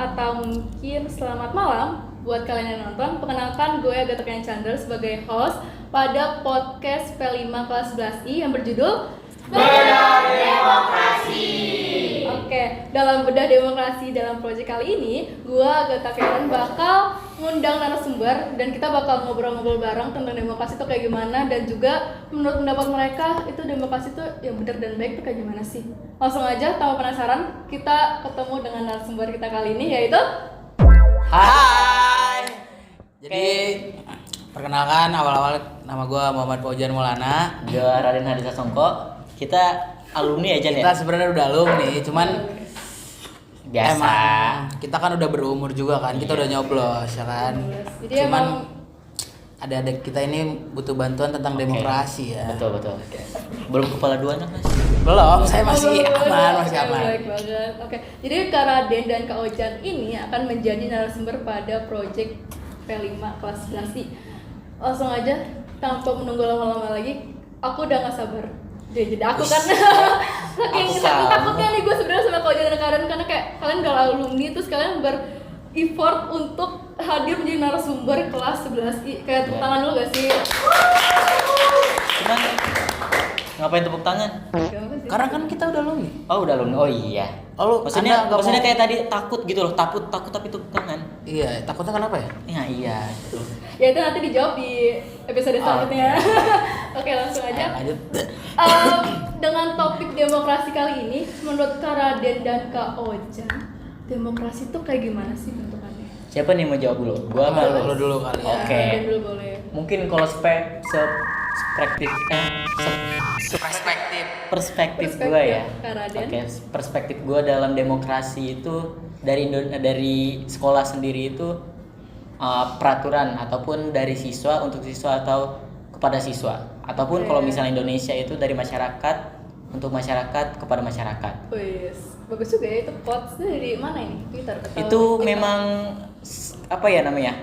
atau mungkin selamat malam buat kalian yang nonton. Perkenalkan, gue Agatha Chandra sebagai host pada podcast P5 kelas 11I yang berjudul Bedah Demokrasi. Oke, dalam Bedah Demokrasi dalam proyek kali ini, gue Agatha Chandra bakal ngundang narasumber dan kita bakal ngobrol-ngobrol bareng tentang demokrasi itu kayak gimana, dan juga menurut pendapat mereka itu demokrasi itu yang benar dan baik itu kayak gimana sih. Langsung aja, tanpa penasaran, kita ketemu dengan narasumber kita kali ini, yaitu Hai. Jadi perkenalkan, awal-awal nama gue Muhammad Fauzian Maulana. Gue Raden Hadisa Songko. Kita alumni aja nih. Kita sebenarnya udah alumni, cuman biasa. emang kita kan udah berumur juga kan, kita udah nyoblos ya kan. Jadi Cuman adik-adik kita ini butuh bantuan tentang demokrasi ya. Betul. Belum kepala duanya, Mas. Belum, saya masih aman, masih aman. Baik banget. Oke, jadi Kak Raden dan Kak Ojan ini akan menjadi narasumber pada project P5 kelas 11I. Langsung aja, tanpa menunggu lama-lama lagi, aku udah gak sabar. Jadi aku kan saking takutnya nih gue sebenarnya sama Kak Ojan dan Kak Raden, karena kayak kalian udah alumni, terus kalian ber-effort untuk hadir menjadi narasumber kelas 11I. Kayak tepuk tangan dulu gak sih? Cuman ngapain tepuk tangan? Karena kan kita udah alumni. Oh, udah alumni. Oh iya. Oh, Maksudnya Anda nggak mau- kayak tadi takut gitu loh. Takut tapi tepuk tangan. Iya, takutnya kenapa ya? Ya iya, gitu. Ya itu nanti dijawab di episode selanjutnya. Oke, langsung aja. Lanjut. Dengan topik demokrasi kali ini, menurut Kak Raden dan Kak Ojan, demokrasi itu kayak gimana sih bentukannya? Siapa nih mau jawab dulu? Gua apa lu? Lu dulu kali ya. Oke. Raden dulu boleh. Mungkin kalau perspektif gue ya. Kak Raden. Oke, perspektif gue dalam demokrasi itu dari sekolah sendiri itu peraturan ataupun dari siswa untuk siswa atau kepada siswa, ataupun kalau misalnya Indonesia itu dari masyarakat untuk masyarakat kepada masyarakat. Wis, bagus juga ya, itu quotes dari mana ini? Twitter atau Itu TikTok? memang apa ya namanya?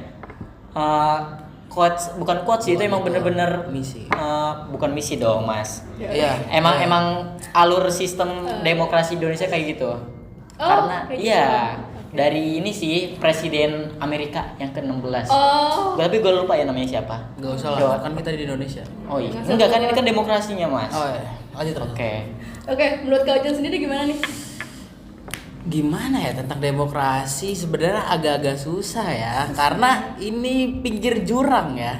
Quotes, bukan quotes sih, itu emang bener-bener misi. bukan misi dong, Mas. Iya. Emang alur sistem demokrasi Indonesia kayak gitu. Karena kayak iya, gitu. dari ini sih Presiden Amerika yang ke-16. Oh, Tapi gue lupa ya namanya siapa. Enggak usah Coba. lah, kan kita di Indonesia. Oh iya. Nggak Enggak kan usah. ini kan demokrasinya, Mas. Oh iya, lanjut terus. Oke. oke. Menurut Kak Ojan sendiri gimana nih? Gimana ya tentang demokrasi, sebenarnya agak-agak susah ya, karena ini pinggir jurang ya.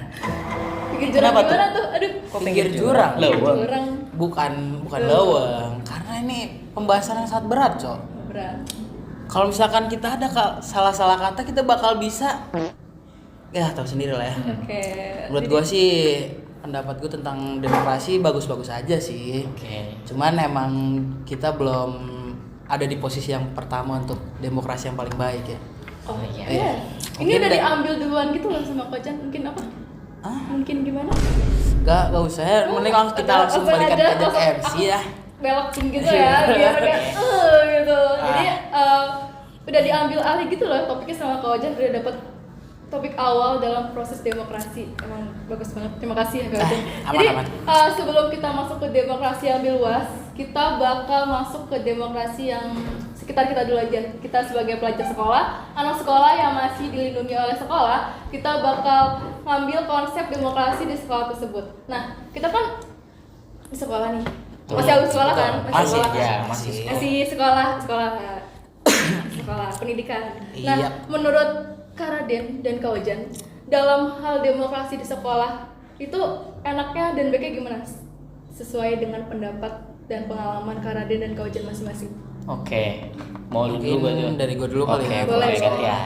Pikir jurang Kenapa gimana tuh? Aduh, Kok Pinggir jurang. Leweng. jurang Bukan leweng, karena ini pembahasan yang sangat berat, Cok. berat. Kalau misalkan kita ada salah-salah kata, kita bakal bisa ya tahu sendiri lah ya. Oke. Menurut gua sih, pendapat gua tentang demokrasi bagus-bagus aja sih. Oke. Cuman emang kita belum ada di posisi yang pertama untuk demokrasi yang paling baik ya. Oh iya. iya. Ini Mungkin udah da- diambil duluan gitu loh sama Kak Ojan. Mungkin apa? Ah, Mungkin gimana? gak usah ya, mending langsung kita langsung balikan ke MC ya. Belokin gitu ya, biar kayak gitu. Jadi udah diambil alih gitu loh topiknya sama Kak Ojan, udah dapet topik awal dalam proses demokrasi. Emang bagus banget. Terima kasih ya Kak Ojan. aman, Jadi aman. sebelum kita masuk ke demokrasi yang luas, kita bakal masuk ke demokrasi yang sekitar kita dulu aja. Kita sebagai pelajar sekolah, anak sekolah yang masih dilindungi oleh sekolah, kita bakal ngambil konsep demokrasi di sekolah tersebut. Nah, kita kan di sekolah nih. Masih harus sekolah kan? Masih, sekolah kan? ya, masih. Masih sekolah pendidikan. Nah, Iya. menurut Kak Raden dan Kak Ojan, dalam hal demokrasi di sekolah itu enaknya dan baiknya gimana? Sesuai dengan pendapat dan pengalaman Kak Raden dan Kak Ojan masing-masing. Oke. Mau lu Mungkin dulu gua dulu. dari gua dulu kali Oke, ya. Boleh. boleh ya.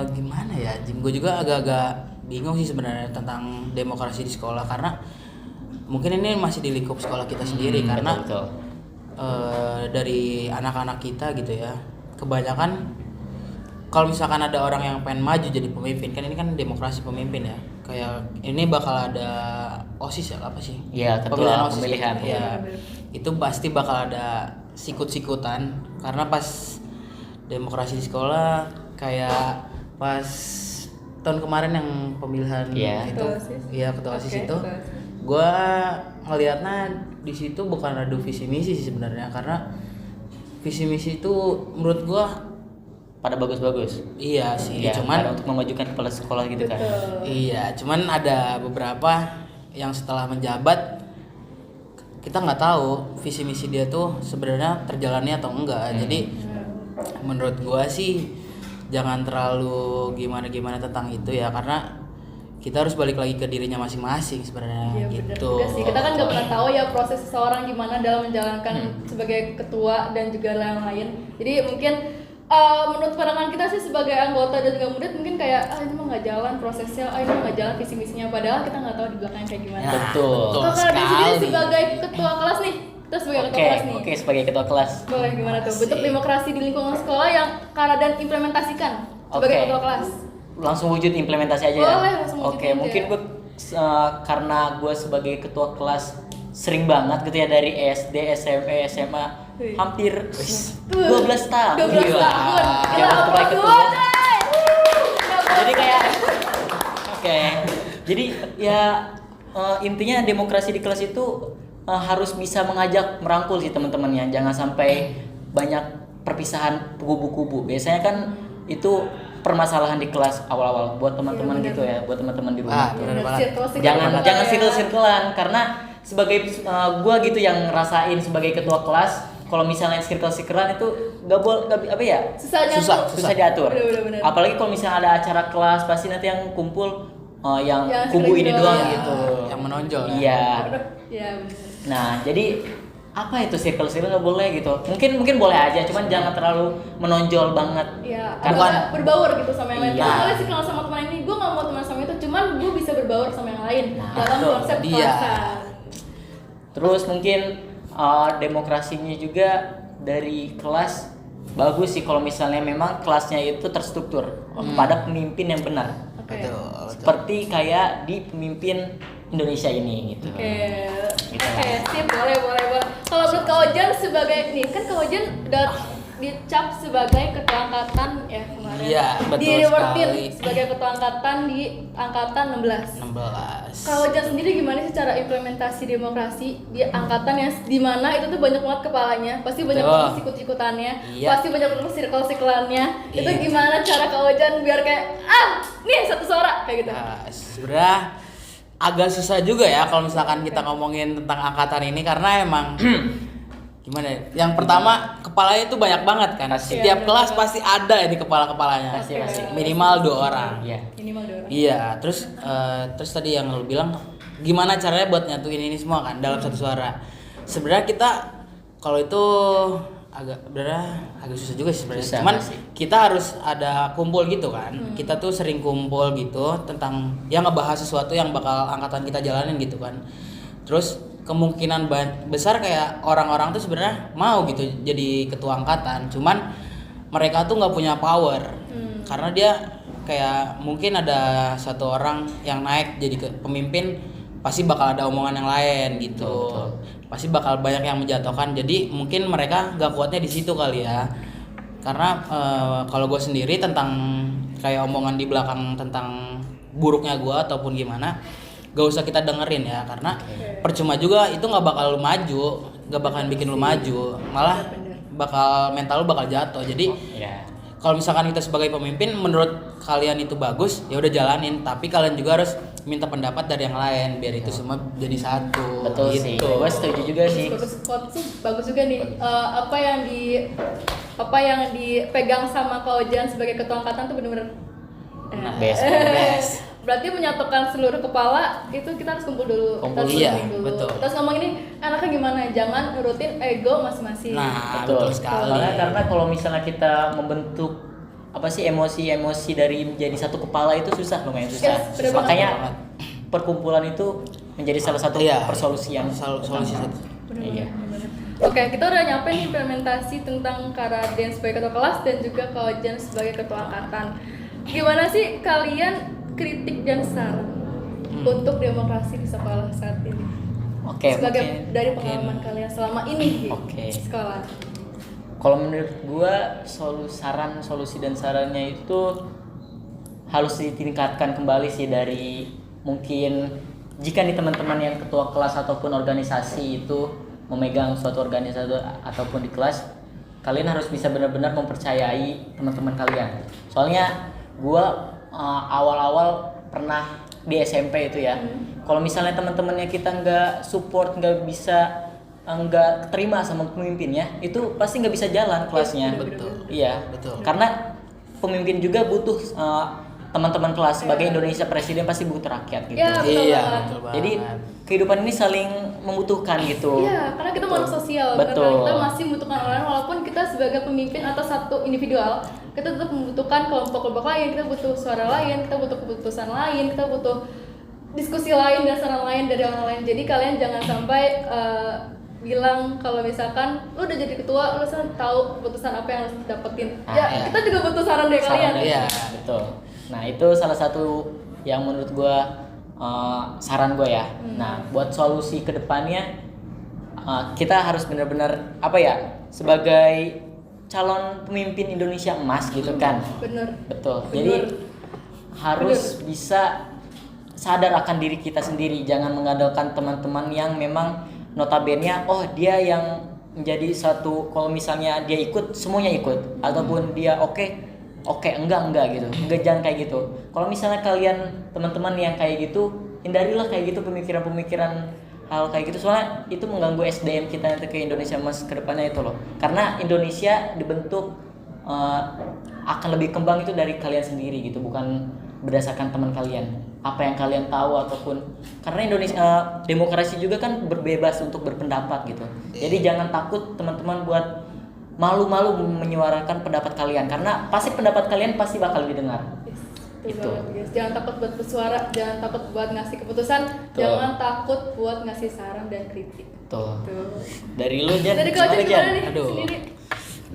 Gimana ya, Jim? Gue juga agak-agak bingung sih sebenarnya tentang demokrasi di sekolah, karena mungkin ini masih di lingkup sekolah kita sendiri, karena betul. dari anak-anak kita gitu ya, kebanyakan kalau misalkan ada orang yang pengen maju jadi pemimpin, kan ini kan demokrasi pemimpin ya, kayak ini bakal ada OSIS ya, apa sih? Iya, ketua Pemilihan OSIS. pemilihan. Iya. Itu pasti bakal ada sikut-sikutan, karena pas demokrasi di sekolah kayak pas tahun kemarin yang pemilihan Iya. itu, Ketua OSIS. iya ketua OSIS Oke, itu, ketua OSIS. gue ngelihatnya di situ bukan adu visi misi sih sebenarnya, karena visi misi itu menurut gue pada bagus-bagus. Iya sih, Ya, cuman pada untuk memajukan kepala sekolah gitu kan. Betul. iya, cuman ada beberapa yang setelah menjabat kita nggak tahu visi misi dia tuh sebenarnya terjalannya atau enggak. Jadi menurut gua sih jangan terlalu gimana tentang itu ya, karena kita harus balik lagi ke dirinya masing-masing sebenarnya Iya benar gitu. juga sih. Kita kan nggak pernah tahu ya proses seseorang gimana dalam menjalankan sebagai ketua dan juga lain-lain. Jadi mungkin menurut pandangan kita sih sebagai anggota dan juga murid mungkin kayak ini mah nggak jalan prosesnya, ini mah nggak jalan visi misinya, padahal kita nggak tahu di belakangnya kayak gimana. Nah, Betul. Kalau kalian sendiri sekali. sebagai ketua kelas nih, kita sebagai ketua Oke, kelas nih. oke sebagai ketua kelas. Boleh gimana tuh? Bentuk Asik. demokrasi di lingkungan sekolah yang Karadan implementasikan sebagai Oke. ketua kelas. Langsung wujud implementasi aja ya. Boleh, langsung wujud Oke, aja. mungkin gue karena gue sebagai ketua kelas sering banget gitu ya dari SD, SMP, SMA Wih. hampir Tuh. 12 tahun. 12 Gila. tahun. Ya, waktu apa pakai tuh? ketua. Jadi kayak oke. Jadi ya intinya demokrasi di kelas itu harus bisa mengajak merangkul sih teman-temannya. Jangan sampai banyak perpisahan kubu-kubu. Biasanya kan itu permasalahan di kelas awal-awal buat teman-teman Iya, gitu benar. ya, buat teman-teman di rumah. Benar banget. Jangan circle-circlean karena sebagai gua gitu yang ngerasain sebagai ketua kelas, kalau misalnya circle-circlean itu apa ya? Susah Susah diatur. Bener. Apalagi kalau misalnya ada acara kelas pasti nanti yang kumpul yang Yang kubu sering ini doang. doang gitu. Yang menonjol ya. Iya. Ya. Nah, jadi apa itu circle nggak boleh gitu. Mungkin boleh aja, cuman jangan terlalu menonjol banget. Iya, Karena- bukan berbaur gitu sama yang lain. Iya. Gue boleh sih kenal sama teman ini, gue gak mau teman sama itu, cuman gue bisa berbaur sama yang lain Nah, dalam betul. konsep Iya. kelasan. Terus mungkin demokrasinya juga dari kelas bagus sih kalau misalnya memang kelasnya itu terstruktur pada pemimpin yang benar. Oke. Betul. Seperti kayak di pemimpin Indonesia ini gitu. Oke, Gitu oke, lah. sip, boleh. Kalau menurut Kak Ojan sebagai nih kan Kak Ojan udah dicap sebagai ketua angkatan ya kemarin. Iya, betul Di-rewartin sekali. sebagai ketua angkatan di angkatan 16. 16. Kak Ojan sendiri gimana sih cara implementasi demokrasi di angkatan yang dimana itu tuh banyak banget kepalanya, pasti banyak Betul. banget sikut-sikutannya, Iya. pasti banyak banget circle-circleannya. Itu Iya. gimana cara Kak Ojan biar kayak nih satu suara kayak gitu. Nah, sebenarnya agak susah juga ya kalau misalkan kita ngomongin tentang angkatan ini karena emang gimana ya? Yang pertama kepalanya itu banyak banget kan. Pasti. Setiap Iya, kelas benar. pasti ada ini kepala-kepalanya. Pasti. Minimal 2 orang. Iya. Minimal 2 orang. Iya, terus tadi yang lu bilang gimana caranya buat nyatuin ini semua kan dalam satu suara. Sebenarnya kita kalau itu agak susah juga sih sebenarnya. Susah, Cuman pasti. kita harus ada kumpul gitu kan. Kita tuh sering kumpul gitu tentang yang ngebahas sesuatu yang bakal angkatan kita jalanin gitu kan. Terus kemungkinan besar kayak orang-orang tuh sebenarnya mau gitu jadi ketua angkatan. Cuman mereka tuh nggak punya power. Karena dia kayak mungkin ada satu orang yang naik jadi pemimpin pasti bakal ada omongan yang lain gitu. Betul. Pasti bakal banyak yang menjatuhkan. Jadi mungkin mereka nggak kuatnya di situ kali ya. Karena kalau gue sendiri tentang kayak omongan di belakang tentang buruknya gue ataupun gimana, gak usah kita dengerin ya. Karena percuma juga itu nggak bakal lu maju, nggak bakalan bikin lu maju, malah bakal mental lu bakal jatuh. Jadi Iya. kalau misalkan kita sebagai pemimpin menurut kalian itu bagus ya udah jalanin, tapi kalian juga harus minta pendapat dari yang lain biar itu semua jadi satu. Betul sih. gitu. Gue setuju juga sih. Bagus, quotes tuh bagus juga nih. Apa yang dipegang sama Kak Ojan sebagai ketua angkatan tuh bener-bener Best. Berarti menyatukan seluruh kepala itu kita harus kumpul dulu. Kumpul, kita harus iya, briefing dulu. betul. Terus ngomong ini anaknya gimana? Jangan nurutin ego masing-masing. Nah, Betul. betul sekali. Karena kalau misalnya kita membentuk apa sih emosi-emosi dari menjadi satu kepala itu susah, lumayan susah. Yes, bener Makanya banget. perkumpulan itu menjadi salah satu Iya. persolusian. Solusi satu. Bener-bener, Iya. bener-bener. Oke, kita udah nyampe nih implementasi tentang Karaden sebagai ketua kelas dan juga Kak Ojan sebagai ketua angkatan. Gimana sih kalian kritik dan saran untuk demokrasi di sekolah saat ini? Oke, Sebagai mungkin- dari pengalaman kalian selama ini di Oke. sekolah. Kalau menurut gua solusi dan sarannya itu harus ditingkatkan kembali sih dari mungkin jika nih teman-teman yang ketua kelas ataupun organisasi itu memegang suatu organisasi ataupun di kelas kalian harus bisa benar-benar mempercayai teman-teman kalian. Soalnya gua awal-awal pernah di SMP itu ya. Kalau misalnya teman-temannya kita nggak support, nggak bisa nggak terima sama pemimpinnya, itu pasti nggak bisa jalan kelasnya. Betul. Iya, Betul. karena pemimpin juga butuh teman-teman kelas. Sebagai Indonesia presiden pasti butuh rakyat gitu. Ya, betul Iya, banget. betul banget. Jadi kehidupan ini saling membutuhkan gitu. Iya, karena kita makhluk sosial, Betul. karena kita masih membutuhkan orang walaupun kita sebagai pemimpin atau satu individual, kita tetap membutuhkan kelompok-kelompok lain, kita butuh suara lain, kita butuh keputusan lain, kita butuh diskusi lain dan saran lain dari orang lain. Jadi kalian jangan sampai bilang kalau misalkan lu udah jadi ketua, lu tahu keputusan apa yang harus dapetin. Ya, iya. kita juga butuh saran dari kalian. Iya. Betul. Nah, itu salah satu yang menurut gua saran gue ya. Nah, buat solusi kedepannya kita harus benar-benar apa ya, sebagai calon pemimpin Indonesia emas gitu kan. Bener. Betul. Bener. Jadi harus bisa sadar akan diri kita sendiri, jangan mengandalkan teman-teman yang memang notabene dia yang menjadi satu, kalau misalnya dia ikut semuanya ikut, ataupun dia oke enggak gitu. Enggak, jangan kayak gitu. Kalau misalnya kalian teman-teman yang kayak gitu, hindarilah kayak gitu pemikiran-pemikiran hal kayak gitu, soalnya itu mengganggu SDM kita nanti ke Indonesia Mas ke depannya itu loh. Karena Indonesia dibentuk akan lebih kembang itu dari kalian sendiri gitu, bukan berdasarkan teman kalian. Apa yang kalian tahu ataupun karena Indonesia demokrasi juga kan berbebas untuk berpendapat gitu. Jadi jangan takut teman-teman buat malu-malu menyuarakan pendapat kalian, karena pasti pendapat kalian pasti bakal didengar. Yes, Itu. guys. Jangan takut buat bersuara, jangan takut buat ngasih keputusan, jangan takut buat ngasih saran dan kritik. Tuh. Tuh. Dari lu Jan, Dari kau aja gimana nih? Aduh. Sendiri.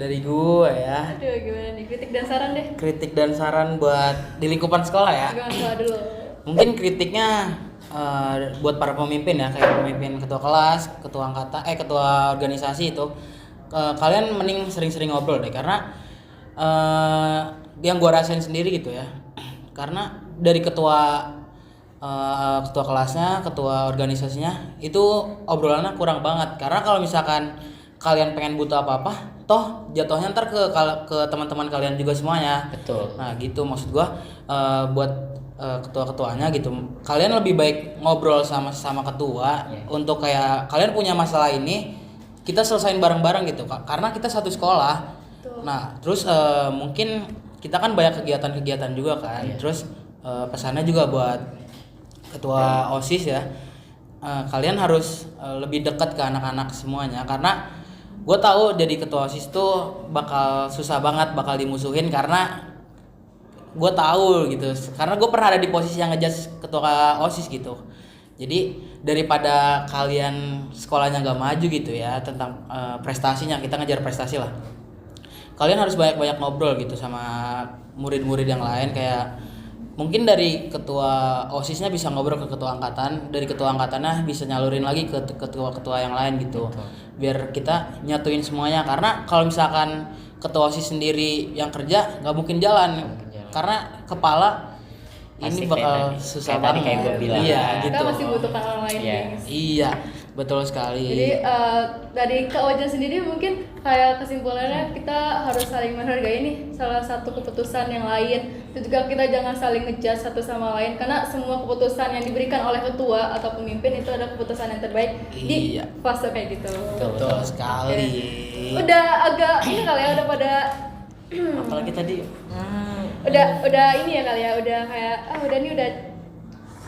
Dari gue ya, Aduh, gimana nih? Kritik dan saran deh. kritik dan saran buat di lingkupan sekolah ya. Gimana sekolah dulu? Mungkin kritiknya buat para pemimpin ya, kayak pemimpin ketua kelas, ketua angkatan, ketua organisasi itu, kalian mending sering-sering ngobrol deh, karena yang gua rasain sendiri gitu ya, karena dari ketua kelasnya, ketua organisasinya itu obrolannya kurang banget. Karena kalau misalkan kalian pengen butuh apa-apa, toh jatuhnya ntar ke teman-teman kalian juga semuanya. Betul. Nah gitu maksud gua, buat ketua-ketuanya gitu, kalian lebih baik ngobrol sama ketua untuk kayak kalian punya masalah ini kita selesain bareng-bareng gitu, karena kita satu sekolah. Nah terus mungkin kita kan banyak kegiatan-kegiatan juga kan. Terus pesannya juga buat ketua OSIS ya, kalian harus lebih dekat ke anak-anak semuanya, karena gue tahu jadi ketua OSIS tuh bakal susah banget, bakal dimusuhin, karena gue tahu gitu, karena gue pernah ada di posisi yang ngejudge ketua OSIS gitu. Jadi daripada kalian sekolahnya nggak maju gitu ya tentang prestasinya, kita ngejar prestasi lah, kalian harus banyak-banyak ngobrol gitu sama murid-murid yang lain. Kayak mungkin dari ketua OSISnya bisa ngobrol ke ketua angkatan, dari ketua angkatannya bisa nyalurin lagi ke ketua-ketua yang lain gitu. Biar kita nyatuin semuanya, karena kalau misalkan ketua OSIS sendiri yang kerja nggak mungkin jalan. Karena kepala Pasti ini bakal kayak susah tadi, banget. kayak gua bilang. Iya Kita gitu. masih butuhkan orang lain, guys. Iya, betul sekali. Jadi dari Kak Wajan sendiri mungkin kayak kesimpulannya kita harus saling menghargai nih salah satu keputusan yang lain. Dan juga kita jangan saling ngejudge satu sama lain, karena semua keputusan yang diberikan oleh ketua atau pemimpin itu adalah keputusan yang terbaik di Iya. fase kayak gitu. Betul sekali. Udah agak ini kali ya, udah pada Apalagi tadi udah ini ya kali ya, udah kayak udah nih udah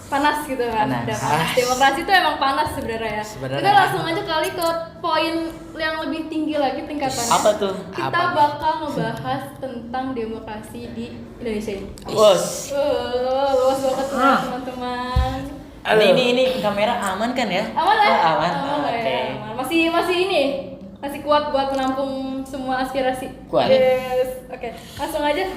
panas gitu kan. Panas. Udah panas. Demokrasi itu emang panas sebenarnya ya. Sebenarnya. Kita langsung aja kali ke poin yang lebih tinggi lagi tingkatannya. apa tuh? Kita Apa nih? bakal ngebahas tentang demokrasi di Indonesia ini. Bos. Luas banget nih, teman-teman. Ini kamera aman kan ya? Aman lah. Oh, aman. lah Oke. ya. Aman. Masih ini. Masih kuat buat menampung semua aspirasi. Kuat. Yes. Oke. Langsung aja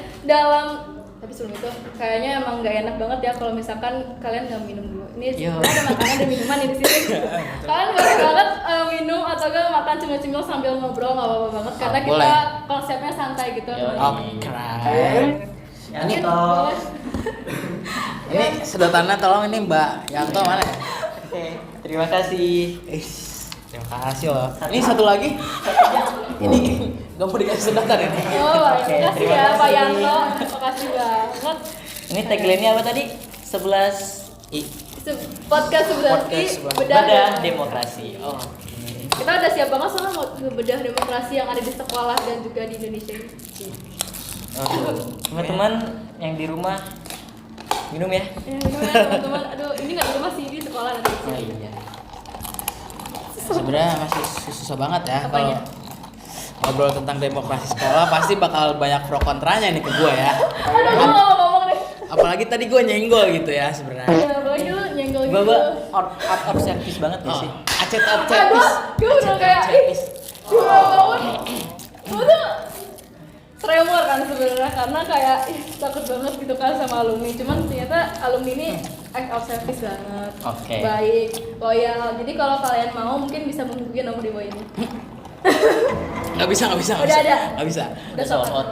tapi sebelum itu kayaknya emang nggak enak banget ya kalau misalkan kalian nggak minum dulu. Ini Yo. sebenarnya ada makanan dan minuman nih di sini. Kalian boleh banget minum atau enggak makan cemil-cemil sambil ngobrol, nggak apa-apa banget, karena kita boleh. konsepnya santai gitu. Yo. Oke. Ini toh. Ini sedotannya tolong ini Mbak Yanto mana ya? Oke, terima kasih. Terima kasih loh. Ini satu lagi. Ini gak mau dikasih sedotan ini. Oh, Oke, makasih terima ya Pak kasih. Yanto. Makasih banget. Ini tagline-nya apa tadi? 11 Podcast sebelah Podcast sebelah. bedah demokrasi. Oh. Kita udah siap banget soalnya mau ngebedah demokrasi yang ada di sekolah dan juga di Indonesia ini. Teman-teman yang di rumah minum ya. Ya, minum ya teman-teman. Aduh, ini nggak di rumah sih, di sekolah nanti. Oh iya. Sebenarnya masih susah banget ya kalau Apanya? ngobrol tentang demokrasi sekolah, pasti bakal banyak pro kontranya nih ke gue ya. Aduh, gue nggak mau ngomong deh. Apalagi tadi gue nyenggol gitu ya sebenarnya. Ya, apalagi lu nyenggol gitu. Baba out of service banget gak sih? Acet out Aduh, service. gue udah kayak, ih, gue gak mau. Gue tuh tremor kan sebenarnya karena kayak takut banget gitu kan sama alumni. Cuman ternyata alumni ini act of service banget. Oke. Baik, loyal. Jadi kalau kalian mau mungkin bisa menghubungi nomor di bawah ini. Nggak bisa. Udah ada. Nggak bisa. Udah sold out.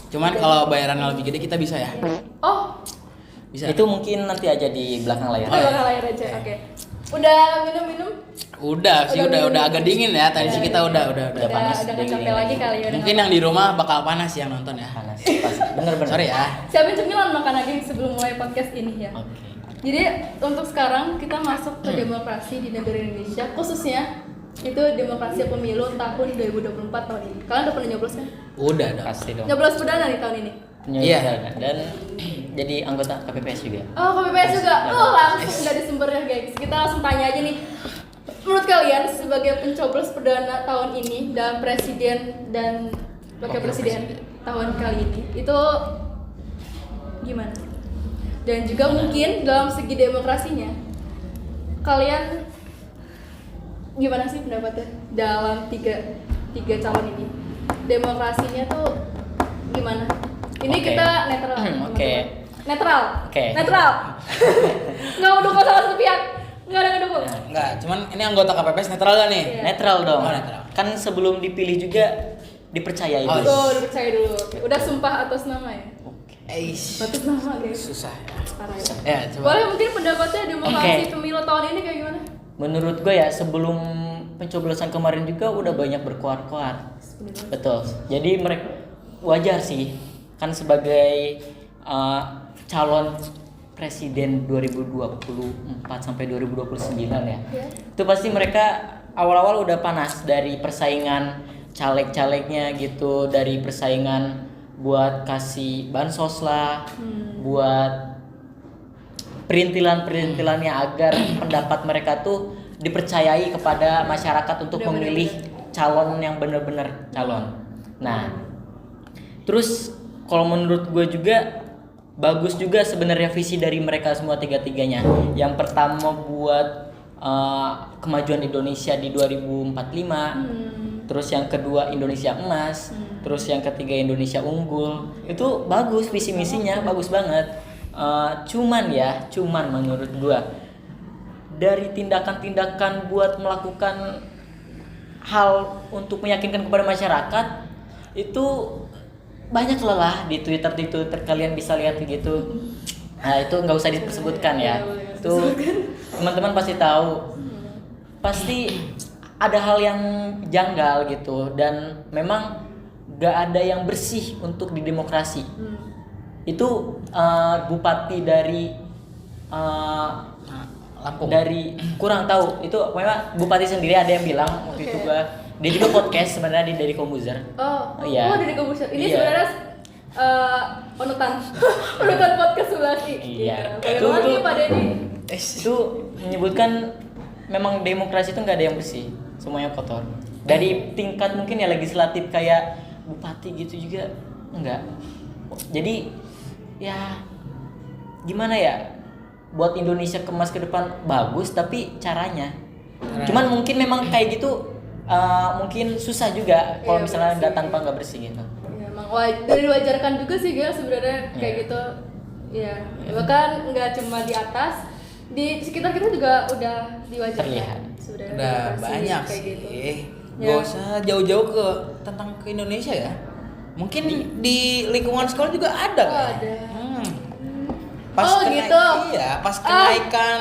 Cuman kalau bayarannya lebih gede kita bisa ya. Oh, Bisa. Itu mungkin nanti aja di belakang layar. oh bakal layar aja. Oke. Udah minum-minum? Udah sih, Udah udah agak dingin ya. Tadi sih kita udah Udah panas, Udah udah nggak capek dingin lagi lagi. kali ya. Mungkin yang di rumah bakal panas yang nonton ya. Panas. Pasti. Bener-bener. Sorry ya. Siapin cemilan makan lagi sebelum mulai podcast ini ya. Oke. Jadi untuk sekarang kita masuk ke demokrasi di negara Indonesia, khususnya itu demokrasi pemilu tahun 2024 tahun ini. Kalian udah pernah nyoblos kan? Udah dong. Pasti dong. Nyoblos perdana nih tahun ini. Iya. Dan jadi anggota KPPS juga. Oh, KPPS juga. Oh, langsung dari sumbernya guys. Kita langsung tanya aja nih. Menurut kalian sebagai pencoblos perdana tahun ini dan presiden dan wakil presiden tahun kali ini itu gimana? Dan juga mungkin dalam segi demokrasinya kalian gimana sih pendapatnya dalam tiga calon ini? Demokrasinya tuh gimana? Ini Oke. kita netral. Oke. teman-teman. Netral. Oke. Netral. Nggak mendukung salah satu pihak. Nggak ada ngedukung. Enggak, cuman ini anggota KPPS netral gak nih? Iya. Netral dong. Oh, netral. Kan sebelum dipilih juga dipercayai Oh, dulu. Tuh, udah percaya dulu. Oke, udah sumpah atas nama ya. Oke. Eish. Atas nama guys. Susah ya. Parah ya. Ya, coba. Boleh mungkin pendapatnya demokrasi Oke. pemilu tahun ini kayak gimana? Menurut gue ya sebelum pencoblosan kemarin juga udah banyak berkoar-koar. Sebenarnya. Betul. Jadi mereka wajar sih kan sebagai calon presiden 2024 sampai 2029 ya. Ya. Itu pasti mereka awal-awal udah panas dari persaingan caleg-calegnya gitu, dari persaingan buat kasih bansos lah, buat perintilan-perintilannya agar pendapat mereka tuh dipercayai kepada masyarakat untuk Benar-benar. memilih calon yang benar-benar calon. Nah, terus kalau menurut gue juga bagus juga sebenarnya visi dari mereka semua tiga-tiganya. Yang pertama buat kemajuan Indonesia di 2045. Terus yang kedua Indonesia emas, terus yang ketiga Indonesia unggul. Itu bagus visi misinya, bagus banget. Cuman menurut gua dari tindakan-tindakan buat melakukan hal untuk meyakinkan kepada masyarakat itu banyak lelah di Twitter kalian bisa lihat gitu. Nah itu nggak usah disebutkan ya. Itu teman-teman pasti tahu. Pasti ada hal yang janggal gitu dan memang nggak ada yang bersih untuk di demokrasi. Itu bupati dari Lampung. dari kurang tahu itu memang bupati sendiri ada yang bilang waktu itu dia juga podcast sebenarnya dari Komuzer. Oh, Iya. dari Komuser. Ini Iya. sebenarnya panutan podcast sebelah sih. Iya. Banyak Tuh, banget tuh. nih Pak Denny. Itu menyebutkan memang demokrasi itu nggak ada yang bersih, semuanya kotor. Dari tingkat mungkin ya legislatif kayak bupati gitu juga enggak. Jadi ya gimana ya, buat Indonesia kemas ke depan bagus tapi caranya. Cuman mungkin memang kayak gitu mungkin susah juga kalau Iya, misalnya bersih. datang tanpa nggak bersih gitu. Ya, emang diwajarkan juga sih guys sebenarnya kayak Iya. gitu. Ya, bahkan nggak cuma di atas, di sekitar kita juga udah diwajarkan. Terlihat. Sebenarnya Udah demokrasi banyak kayak sih. gitu. Gak Ya. usah jauh-jauh tentang ke Indonesia ya. Mungkin di lingkungan sekolah juga ada Oh, kan? ada. Oh, gitu. Iya, pas kenaikan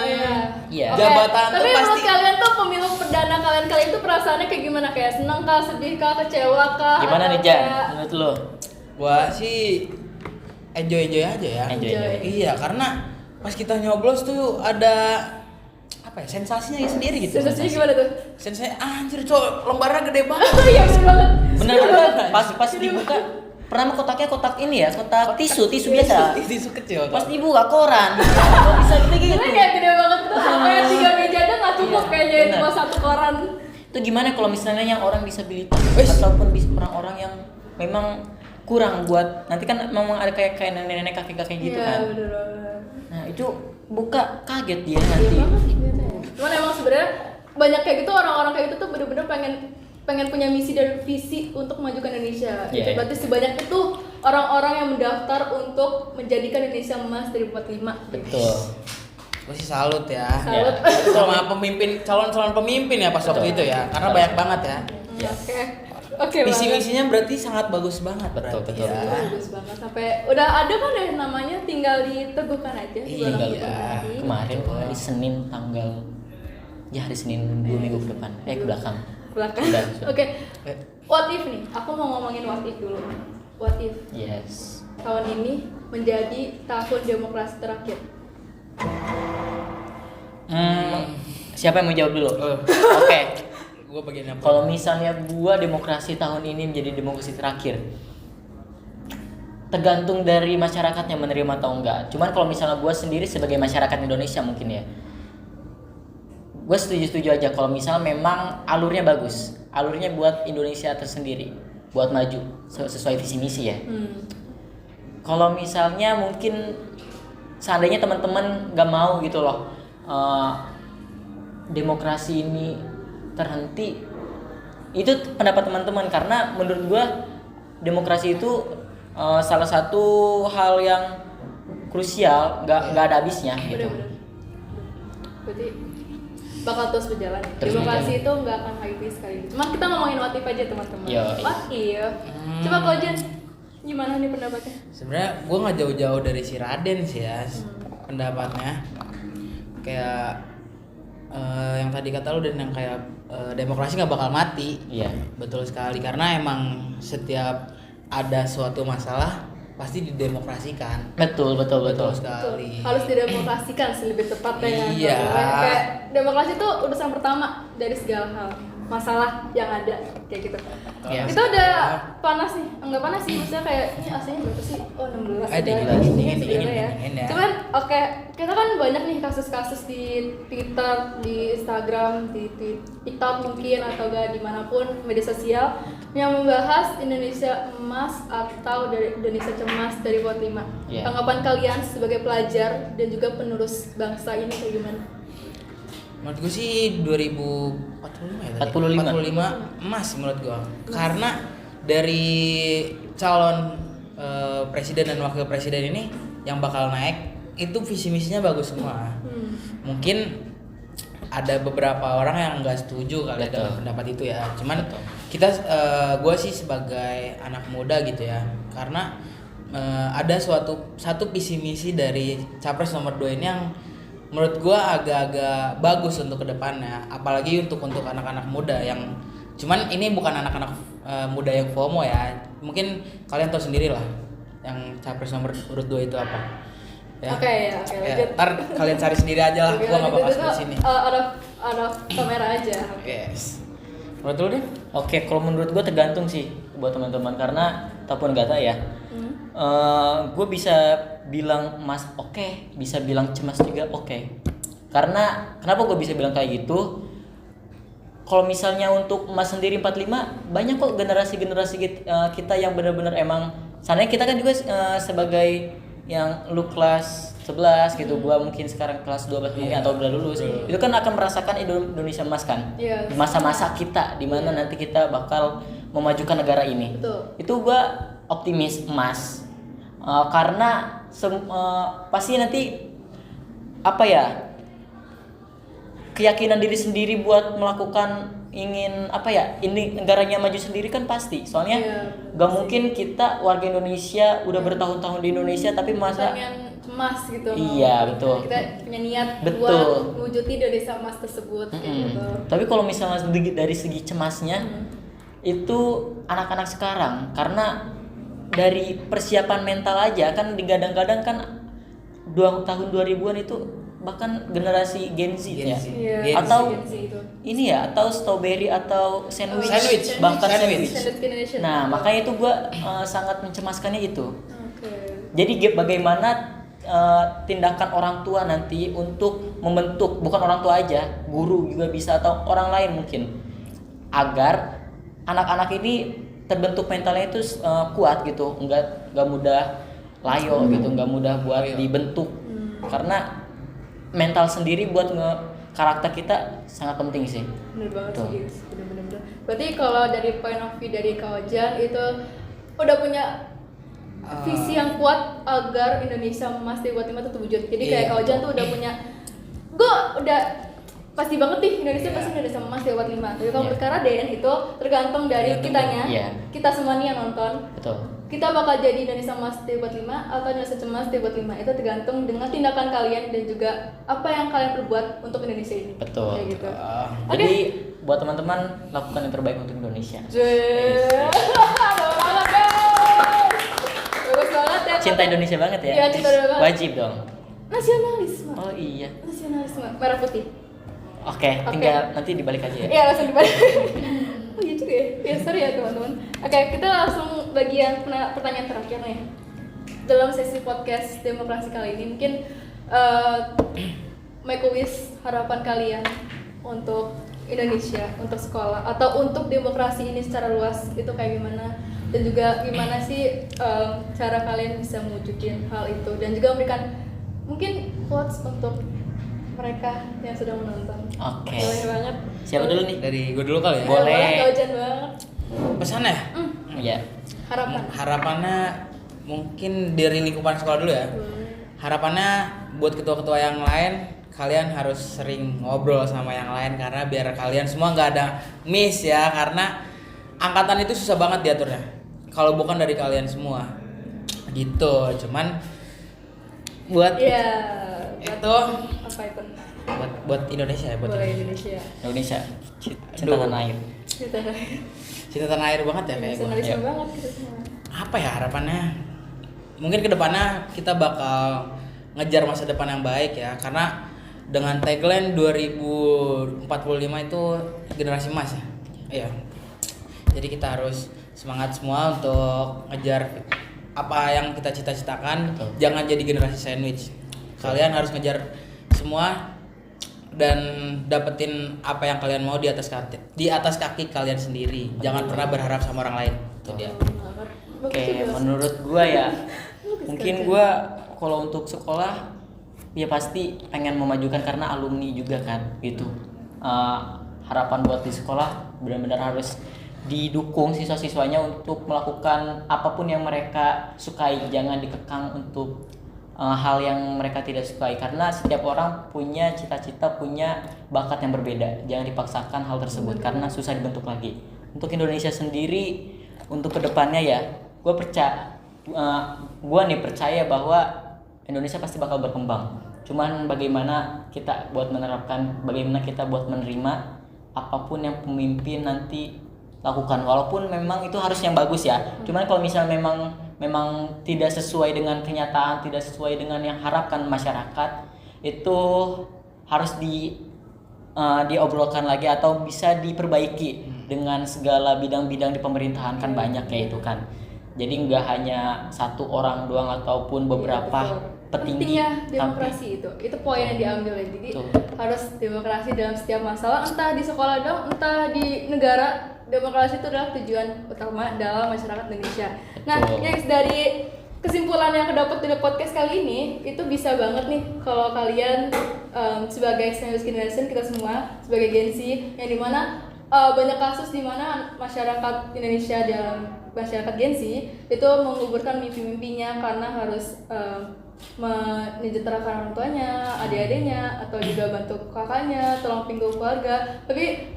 Iya. Oke, jabatan tapi tuh menurut pasti. kalian tuh pemilu perdana kalian itu perasaannya kayak gimana? Kayak senang kah, sedih kah, kecewa kah? Gimana atau nih Jan? kayak- Menurut lo? Gua sih enjoy aja ya. Enjoy. Iya, karena pas kita nyoblos tuh ada apa ya, sensasinya sendiri gitu. Sensasinya gimana tuh? Sensasi anjir, cok, lembarnya gede banget. Iya bener banget. Bener pas dibuka pertama kotaknya kotak ini ya, kotak tisu biasa. Tisu kecil. Pas dibuka koran. Kok bisa gitu? Karena kayak gede banget tuh, kayak 3 meja aja nggak cukup Iya, kayaknya bener. cuma 1 koran. Itu gimana kalau misalnya yang orang disabilitas Wes. ataupun orang-orang yang memang kurang buat nanti kan memang ada kayak nenek-nenek kakek-kakek gitu Iya kan. bener banget. Nah, itu buka kaget dia Iya nanti. banget gitu ya. Cuman emang sebenarnya banyak kayak gitu orang-orang kayak gitu tuh bener-bener pengen punya misi dan visi untuk memajukan Indonesia. Iya, Itu iya. berarti sebanyak itu orang-orang yang mendaftar untuk menjadikan Indonesia emas 2045. Betul. Gue sih salut ya. Salut. Ya. Sama calon pemimpin ya pas waktu itu ya. Karena banyak banget ya. Iya. Oke Visi banget. misinya berarti sangat bagus banget. Betul, berarti betul, ya. betul. Bagus banget sampai udah ada kan ya namanya, tinggal diteguhkan aja. Iya. Bulan Februari. Kemarin hari Senin tanggal hari Senin 2 minggu ke depan. Ke belakang. Belakang. Udah. Oke. What if nih? Aku mau ngomongin what if dulu. What if Yes. tahun ini menjadi tahun demokrasi terakhir? Siapa yang mau jawab dulu? Oh. Oke. Gue bagian apa? Kalau misalnya gua demokrasi tahun ini menjadi demokrasi terakhir, tergantung dari masyarakatnya menerima atau enggak. Cuman kalau misalnya gua sendiri sebagai masyarakat Indonesia mungkin ya, gue setuju aja kalau misalnya memang alurnya bagus, alurnya buat Indonesia tersendiri, buat maju sesuai visi misi ya. Kalau misalnya mungkin seandainya teman-teman nggak mau gitu loh, demokrasi ini terhenti, itu pendapat teman-teman, karena menurut gua demokrasi itu salah satu hal yang krusial, nggak ada habisnya gitu. Bener-bener. Berarti bakal terus berjalan. Terus Demokrasi berjalan. itu nggak akan habis sekali. Cuman kita ngomongin what if aja teman-teman. Yo. What if? Coba kau Jen, gimana nih pendapatnya? Sebenarnya gue nggak jauh-jauh dari si Raden sih ya pendapatnya. Kayak yang tadi kata lu dan yang kayak demokrasi nggak bakal mati. Iya. Betul sekali, karena emang setiap ada suatu masalah pasti didemokrasikan. Betul. Sekali. Harus didemokrasikan sih lebih tepatnya ya. Iya. Kayak demokrasi itu urusan pertama dari segala hal. Masalah yang ada kayak gitu. Iya. Itu udah panas nih, enggak panas sih, maksudnya kayak ini AC-nya berapa sih? Oh 16 Dingin, udah dingin sebenarnya ya. Cuman oke, kita kan banyak nih kasus-kasus di Twitter, di Instagram, di TikTok mungkin atau gak dimanapun media sosial yang membahas Indonesia emas atau dari Indonesia cemas dari 45. Iya. Tanggapan kalian sebagai pelajar dan juga penerus bangsa ini kayak gimana? Menurut gue sih 2045 ya tadi? 45 emas menurut gue. Karena dari calon presiden dan wakil presiden ini yang bakal naik itu visi misinya bagus semua. Mungkin ada beberapa orang yang nggak setuju kali Betul. dengan pendapat itu ya. Cuman Betul. kita gue sih sebagai anak muda gitu ya, karena ada satu visi misi dari capres nomor 2 ini yang menurut gue agak-agak bagus untuk kedepannya, apalagi untuk anak-anak muda yang cuman ini bukan anak-anak muda yang FOMO ya, mungkin kalian tahu sendiri lah yang capres nomor urut 2 itu apa ya. Oke, lanjut. Ntar kalian cari sendiri aja lah, Oke, gua nggak bakal lanjut. sebut sini. Ada kamera aja. Yes. Menurut lu deh? Oke, kalau menurut gue tergantung sih buat teman-teman, karena ataupun nggak tahu ya. Gue bisa bilang emas oke, bisa bilang cemas juga oke. Karena kenapa gue bisa bilang kayak gitu? Kalau misalnya untuk emas sendiri 45, banyak kok generasi-generasi kita yang benar-benar emang, seandainya kita kan juga sebagai yang lu kelas 11 gitu, gua mungkin sekarang kelas 12 mungkin atau udah lulus, itu kan akan merasakan Indonesia emas kan. Iya. Di masa-masa kita di mana nanti kita bakal memajukan negara ini. Betul. Itu gua optimis emas. Karena pasti nanti apa ya, keyakinan diri sendiri buat melakukan ingin apa ya, ini negaranya maju sendiri kan pasti. Soalnya Iya, gak mungkin kita warga Indonesia udah bertahun-tahun di Indonesia tapi masa Pengen cuma emas gitu. Iya, betul. Kita punya niat Betul. buat mewujudi Indonesia emas tersebut kayak gitu. Tapi kalau misalnya dari segi cemasnya itu anak-anak sekarang, karena dari persiapan mental aja kan digadang-gadang kan tahun 2000-an itu bahkan generasi Gen Z ya. Iya, Atau Gen Z itu. ini ya, atau strawberry atau sandwich, Sandwich. bahkan Sandwich. sandwich. Generation. Nah, makanya itu gua sangat mencemaskannya itu. Oke. Jadi bagaimana tindakan orang tua nanti untuk membentuk, bukan orang tua aja, guru juga bisa atau orang lain mungkin, agar anak-anak ini terbentuk mentalnya itu kuat gitu, nggak mudah layo gitu, nggak mudah buat dibentuk, karena mental sendiri buat karakter kita sangat penting sih. Bener banget Tuh. sih, Gius. Bener-bener. Berarti kalau dari point of view dari Kak Ojan itu udah punya visi yang kuat agar Indonesia emas di buat 5 itu terwujud. Jadi kayak Iya. Kak Ojan tuh udah punya, gue udah pasti banget nih Indonesia pasti Indonesia emas di buat 5. Tapi kalau Iya. perkara Den itu tergantung dari kitanya, Iya. kita semua nih yang nonton. Betul. Kita bakal jadi Indonesia emas di buat 5 atau Indonesia cemas di buat 5. Itu tergantung dengan tindakan kalian dan juga apa yang kalian perbuat untuk Indonesia ini. Betul. Kayak gitu. Jadi buat teman-teman, lakukan yang terbaik untuk Indonesia. Bagus banget guys. Bagus banget ya. Cinta Indonesia banget ya. Iya, cinta banget. Wajib dong. Nasionalisme. Oh iya. Nasionalisme merah putih. Oke, tinggal nanti dibalik aja ya. Iya, langsung dibalik. Oh iya juga ya. Ya sorry ya teman-teman. Oke, kita langsung bagian pertanyaan terakhir nih. Dalam sesi podcast demokrasi kali ini mungkin make a wish harapan kalian untuk Indonesia, untuk sekolah atau untuk demokrasi ini secara luas itu kayak gimana, dan juga gimana sih cara kalian bisa mewujudin hal itu, dan juga memberikan mungkin quotes untuk mereka yang sedang menonton. Oke. Boleh banget. Siapa dulu nih? Dari gue dulu kali ya. Boleh. Gak hujan banget. Pesannya Iya. Harapan. harapannya mungkin dari lingkupan sekolah dulu ya. Harapannya buat ketua-ketua yang lain, kalian harus sering ngobrol sama yang lain karena biar kalian semua nggak ada miss ya, karena angkatan itu susah banget diaturnya kalau bukan dari kalian semua gitu. Cuman buat Iya. itu Apa itu? buat Indonesia ya, buat Boleh Indonesia. Indonesia. Cinta Aduh. tanah air. Kita Cinta tanah air banget ya kayak gue. nasionalisme Iya. banget kita semua. Apa ya harapannya? Mungkin kedepannya kita bakal ngejar masa depan yang baik ya, karena dengan tagline 2045 itu generasi emas ya. Iya. Jadi kita harus semangat semua untuk ngejar apa yang kita cita-citakan. Betul. Jangan jadi generasi sandwich. Kalian harus ngejar semua dan dapetin apa yang kalian mau di atas kaki kalian sendiri. Jangan pernah berharap sama orang lain. Itu dia. Banget. Bagus Oke, juga. menurut gua ya, Bagus mungkin kan? gua kalau untuk sekolah ya pasti pengen memajukan karena alumni juga kan gitu. Harapan buat di sekolah benar-benar harus didukung siswa-siswanya untuk melakukan apapun yang mereka sukai, jangan dikekang untuk hal yang mereka tidak sukai, karena setiap orang punya cita-cita, punya bakat yang berbeda. Jangan dipaksakan hal tersebut karena susah dibentuk lagi. Untuk Indonesia sendiri, untuk kedepannya ya, gue percaya bahwa Indonesia pasti bakal berkembang. Cuman bagaimana kita buat menerapkan, bagaimana kita buat menerima apapun yang pemimpin nanti lakukan, walaupun memang itu harus yang bagus ya. Cuman kalau misalnya memang tidak sesuai dengan kenyataan, tidak sesuai dengan yang harapkan masyarakat, itu harus diobrolkan lagi atau bisa diperbaiki dengan segala bidang-bidang di pemerintahan, kan banyak kayak itu kan. Jadi nggak hanya satu orang doang ataupun beberapa petinggi. Pentingnya demokrasi itu poin yang diambil ya. Jadi Betul. harus demokrasi dalam setiap masalah, entah di sekolah dong, entah di negara. Demokrasi itu adalah tujuan utama dalam masyarakat Indonesia. Nah, Betul. guys, dari kesimpulan yang kedapat di podcast kali ini, itu bisa banget nih kalau kalian sebagai sandwich generation, kita semua sebagai Gen Z, yang dimana banyak kasus di mana masyarakat Indonesia dalam masyarakat Gen Z itu menguburkan mimpi-mimpinya karena harus menyejahterakan orang tuanya, adik-adiknya, atau juga bantu kakaknya, tolong pinggul keluarga. Tapi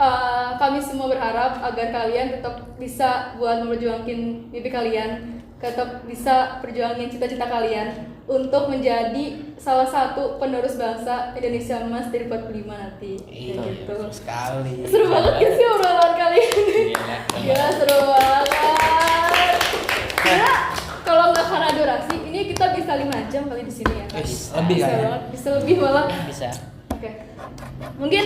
kami semua berharap agar kalian tetap bisa buat memperjuangkan mimpi kalian, tetap bisa perjuangin cita-cita kalian. untuk menjadi salah satu penerus bangsa Indonesia Emas dari 45 nanti. Iya, Kayak gitu. seru sekali. Seru banget gak sih obrolan kali ini? Gila, seru banget. Kira kalau nggak karena durasi, ini kita bisa 5 jam kali di sini ya kan? Lebih Bisa kan ya? banget, bisa lebih malah. Bisa. Oke. Mungkin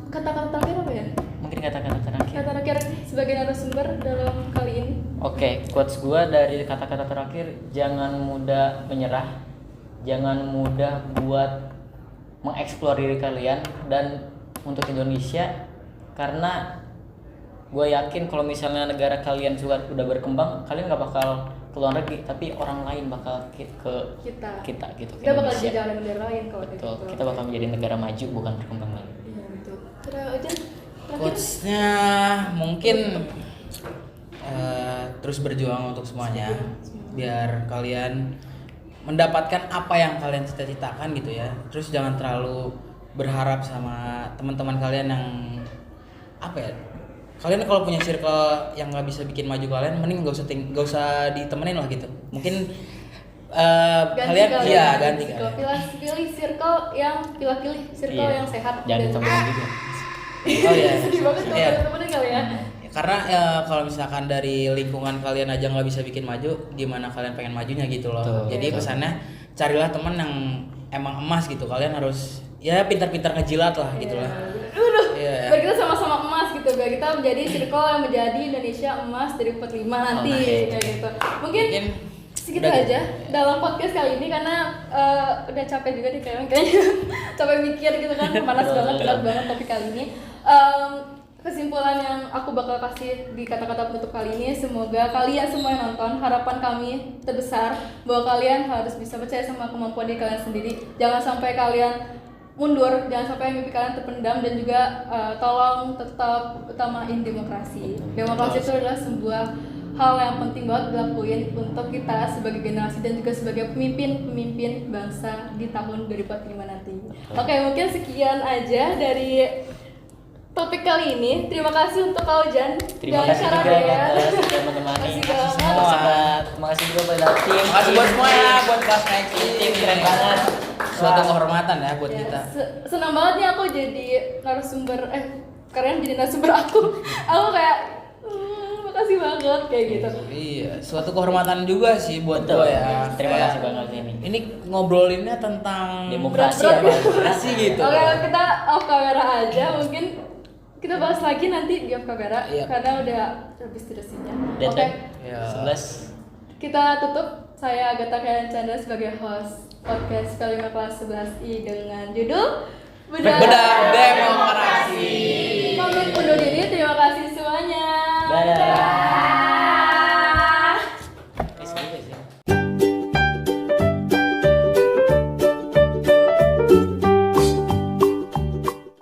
kata-kata terakhir apa ya? Mungkin kata-kata terakhir. Kata terakhir sebagai narasumber dalam kali ini. Oke, quotes gua dari kata-kata terakhir, jangan mudah menyerah, jangan mudah buat mengeksplor diri kalian dan untuk Indonesia, karena gue yakin kalau misalnya negara kalian sudah udah berkembang, kalian nggak bakal ke luar negeri, tapi orang lain bakal ke Kita gitu, ke kita bakal Indonesia. jadi jalan negara lain kalau kayak Betul, gitu. kita bakal menjadi negara maju bukan berkembang lagi. Iya betul. Kira aja terakhir. Quotes-nya mungkin terus berjuang untuk semuanya, biar kalian mendapatkan apa yang kalian cita-citakan gitu ya. Terus jangan terlalu berharap sama teman-teman kalian yang apa ya. Kalian kalau punya circle yang nggak bisa bikin maju kalian, mending gak usah ditemenin lah gitu. Mungkin kalian ganti circle. kalian. Pilih circle yang pilih circle Iya. yang sehat. Jangan dan- ditemenin juga. Oh iya. Sedih banget kalau Iya. temen-temen kali ya. Karena kalau misalkan dari lingkungan kalian aja nggak bisa bikin maju, gimana kalian pengen majunya gitu loh. Betul, Jadi betul. pesannya carilah teman yang emang emas gitu. Kalian harus ya pintar-pintar ngejilat lah gitu lah. Iya. Biar kita sama-sama emas gitu, biar kita menjadi circle yang menjadi Indonesia emas dari 45 nanti Oke. kayak gitu. Mungkin segitu udah aja dalam podcast kali ini karena udah capek juga nih kayaknya capek mikir gitu kan, panas banget, berat banget topik kali ini. Kesimpulan yang aku bakal kasih di kata-kata penutup kali ini, semoga kalian semua yang nonton, harapan kami terbesar bahwa kalian harus bisa percaya sama kemampuan diri kalian sendiri. Jangan sampai kalian mundur, jangan sampai mimpi kalian terpendam, dan juga tolong tetap utamain demokrasi. Demokrasi itu adalah sebuah hal yang penting banget dilakuin untuk kita sebagai generasi dan juga sebagai pemimpin bangsa di tahun 2045 nanti. Oke, mungkin sekian aja dari topik kali ini. Terima kasih untuk Kak Ojan. Terima dan kasih juga Syarah ya. atas teman-teman ini. Terima kasih Semua. banget. Terima kasih juga buat tim. Terima kasih buat semuanya, buat kelas Tim keren banget. Suatu kehormatan ya buat Ya, kita. senang banget nih aku jadi narasumber kalian jadi narasumber aku. Aku kayak makasih banget kayak gitu. Iya, suatu kehormatan juga sih buat Betul. gue ya. Terima Kayak kasih banget ini. Ini ngobrolinnya tentang Demokrasi Berat, ya, berat. demokrasi gitu. Oke, kita off kamera aja, mungkin kita bahas lagi nanti di off kamera Iya. karena udah habis durasinya. Oke, Deadline Ya. 11. kita tutup. Saya Agatha Karen Chandra sebagai host podcast P5 kelas 11I dengan judul Bedah Demokrasi. Pamit undur diri, terima kasih semuanya. Dadah.